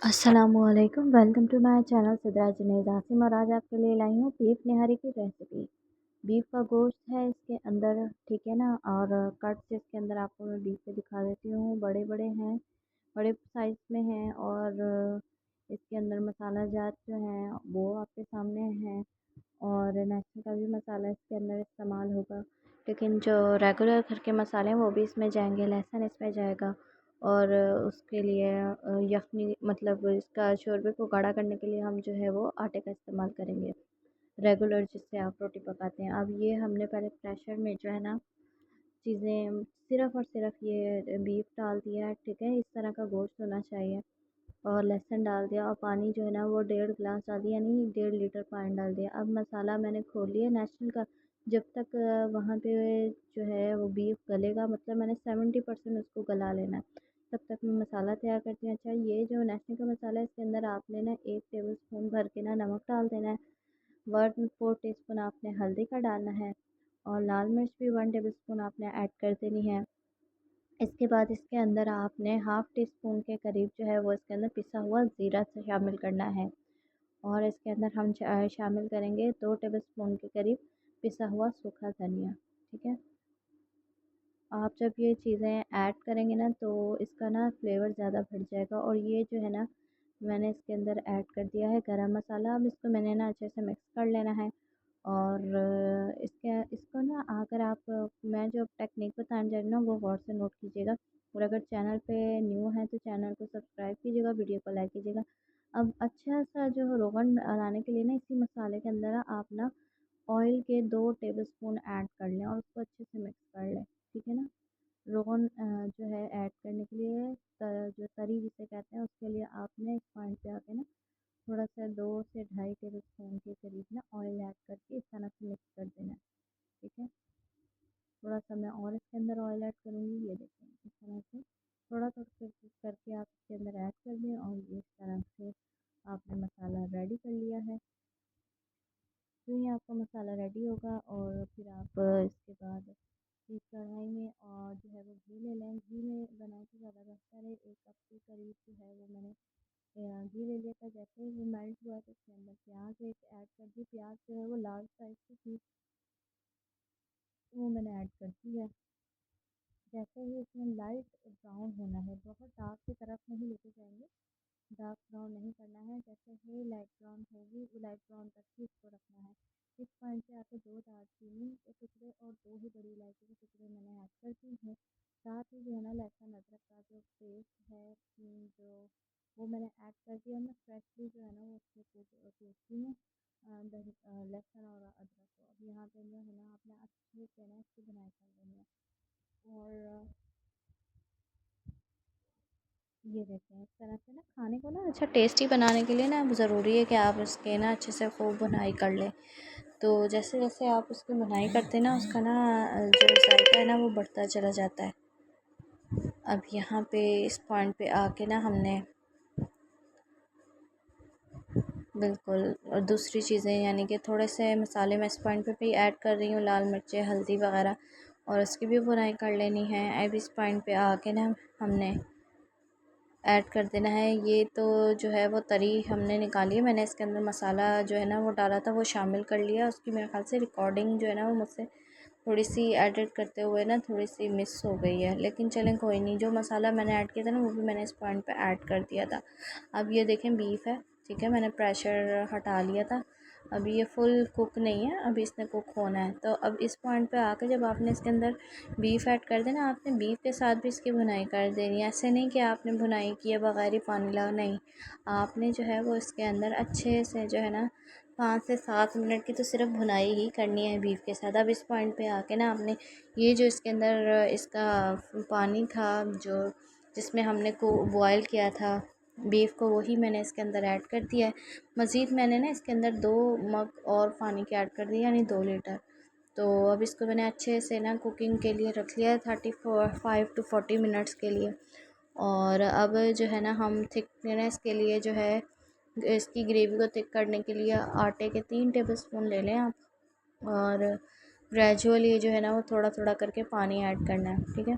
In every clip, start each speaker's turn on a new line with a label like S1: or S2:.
S1: अस्सलामु अलैकुम, welcome to my channel Sidra Junaid Asim. और आज आपके लिए लाई हूँ बीफ निहारी की रेसिपी। बीफ का गोश्त है इसके अंदर, ठीक है ना। और कट्स इसके अंदर आपको मैं बीफ के दिखा देती हूँ। बड़े बड़े हैं, बड़े साइज़ में हैं। और इसके अंदर मसाला जात जो हैं वो आपके सामने हैं। और नेस्ले का भी मसाला इसके अंदर इस्तेमाल होगा, लेकिन जो रेगुलर घर के मसाले हैं वो भी इसमें जाएंगे। लहसुन इसमें जाएगा। और उसके लिए यखनी मतलब इसका शोरबे को गाढ़ा करने के लिए हम जो है वो आटे का इस्तेमाल करेंगे, रेगुलर जिससे आप रोटी पकाते हैं। अब ये हमने पहले प्रेशर में जो है ना चीज़ें सिर्फ़ और सिर्फ ये बीफ डाल दिया है, ठीक है। इस तरह का गोश्त होना चाहिए। और लहसुन डाल दिया और पानी जो है ना वो 1.5 गिलास डाल दिया, यानी 1.5 लीटर पानी डाल दिया। अब मसाला मैंने खोल लिया नेशनल का। जब तक वहाँ पे जो है वो बीफ गलेगा, मतलब मैंने 70% उसको गला लेना है, तब तक मैं मसाला तैयार करती हूँ। अच्छा, ये जो नेशनल का मसाला है इसके अंदर आपने ना 1 टेबल स्पून भर के ना नमक डाल देना है। 1/4 टीस्पून आपने हल्दी का डालना है। और लाल मिर्च भी 1 टेबल स्पून आपने ऐड कर देनी है। इसके बाद इसके अंदर आपने हाफ़ टी स्पून के करीब जो है वो इसके अंदर पिसा हुआ ज़ीरा से शामिल करना है। और इसके अंदर हम शामिल करेंगे 2 टेबल स्पून के करीब पिसा हुआ सूखा धनिया, ठीक है। आप जब ये चीज़ें ऐड करेंगे ना तो इसका ना फ्लेवर ज़्यादा बढ़ जाएगा। और ये जो है ना मैंने इसके अंदर ऐड कर दिया है गरम मसाला। अब इसको मैंने ना अच्छे से मिक्स कर लेना है। और इसके इसको ना अगर आप मैं जो टेक्निक बताने जा रही हूँ ना वो गौर से नोट कीजिएगा। और अगर चैनल पे न्यू है तो चैनल को सब्सक्राइब कीजिएगा, वीडियो को लाइक कीजिएगा। अब अच्छा सा जो रोगन बनाने के लिए ना इसी मसाले के अंदर आप ना ऑयल के 2 टेबल स्पून ऐड कर लें और उसको अच्छे से मिक्स कर लें, ठीक है ना। रोगन जो है ऐड करने के लिए जो तरी जिसे कहते हैं उसके लिए आपने इस पॉइंट पे आके ना थोड़ा सा 2 से 2.5 टेबल स्पून के करीब ना ऑयल ऐड करके इस तरह से मिक्स कर देना है, ठीक है। थोड़ा सा मैं और इसके अंदर ऑयल ऐड करूँगी, ये देखें इस तरह से थोड़ा थोड़ा करके आप इसके अंदर ऐड कर दें। और इस तरह से आपने मसाला रेडी कर लिया है। तो ये आपका मसाला रेडी होगा। और फिर आप इसके बाद इस कढ़ाई में और जो है वो घी ले लें। घी में बनाए तो ज़्यादा बेहतर है। 1 कप के करीब जो है वो मैंने घी ले लिया था। जैसे ही वो मेल्ट हुआ तो उसके अंदर प्याज एक ऐड कर दी। प्याज जो है वो लार्ज साइज़ की थी, वो मैंने ऐड कर दी है। जैसे ही इसमें लाइट ब्राउन होना है, बहुत डार्क की तरफ नहीं लेके जाएंगे, डार्क ब्राउन नहीं करना है। जैसे ही लाइट ब्राउन होगी वो लाइट ब्राउन तक ही इसको रखना है। इस पॉइंट पे आके 2 दालचीनी के टुकड़े और 2 ही बड़ी इलायची के टुकड़े मैंने ऐड कर दी हैं। साथ ही जो है ना लहसुन अदरक का जो पेस्ट है जो वो मैंने ऐड कर दिया। मैं फ्रेशली जो है ना वो उसको कूटती हूँ लहसुन और अदरक को। अब यहाँ पे जो है ना आपने अच्छे से ना इसकी बुनाई कर लेनी है। और ये देखें इस तरह से ना खाने को ना अच्छा टेस्टी बनाने के लिए ना ज़रूरी है कि आप इसके ना अच्छे से खूब बुनाई कर लें। तो जैसे जैसे आप उसकी बुनाई करते हैं ना उसका ना जो जायका है ना वो बढ़ता चला जाता है। अब यहाँ पे इस पॉइंट पे आके ना हमने बिल्कुल और दूसरी चीज़ें यानी कि थोड़े से मसाले मैं इस पॉइंट पे भी ऐड कर रही हूँ, लाल मिर्चें हल्दी वगैरह, और उसकी भी बुनाई कर लेनी है। अब इस पॉइंट पे आके ना हमने ऐड कर देना है। ये तो जो है वो तरी हमने निकाली है। मैंने इसके अंदर मसाला जो है ना वो डाला था, वो शामिल कर लिया। उसकी मेरे ख्याल से रिकॉर्डिंग जो है ना वो मुझसे थोड़ी सी एडिट करते हुए ना थोड़ी सी मिस हो गई है, लेकिन चलें कोई नहीं। जो मसाला मैंने ऐड किया था ना वो भी मैंने इस पॉइंट पे ऐड कर दिया था। अब ये देखें बीफ है, ठीक है, मैंने प्रेशर हटा लिया था। अभी ये फुल कुक नहीं है, अभी इसने कुक होना है। तो अब इस पॉइंट पे आकर जब आपने इसके अंदर बीफ ऐड कर देना, आपने बीफ के साथ भी इसकी भुनाई कर देनी है। ऐसे नहीं कि आपने भुनाई किए बगैर ही पानी लगा, नहीं, आपने जो है वो इसके अंदर अच्छे से जो है ना 5 से 7 मिनट की तो सिर्फ भुनाई ही करनी है बीफ के साथ। अब इस पॉइंट पे आके ना आपने ये जो इसके अंदर इसका पानी था जो जिसमें हमने को बॉयल किया था बीफ को, वही मैंने इसके अंदर ऐड कर दिया है। मज़ीद मैंने ना इसके अंदर 2 मग और पानी के ऐड कर दिए, यानी 2 लीटर। तो अब इसको मैंने अच्छे से ना कुकिंग के लिए रख लिया है 35 to 40 मिनट्स के लिए। और अब जो है ना हम थिकनेस के लिए जो है इसकी ग्रेवी को थिक करने के लिए आटे के 3 टेबल स्पून ले लें आप। और ग्रेजुअली जो है ना वो थोड़ा थोड़ा करके पानी ऐड करना है, ठीक है।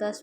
S1: 10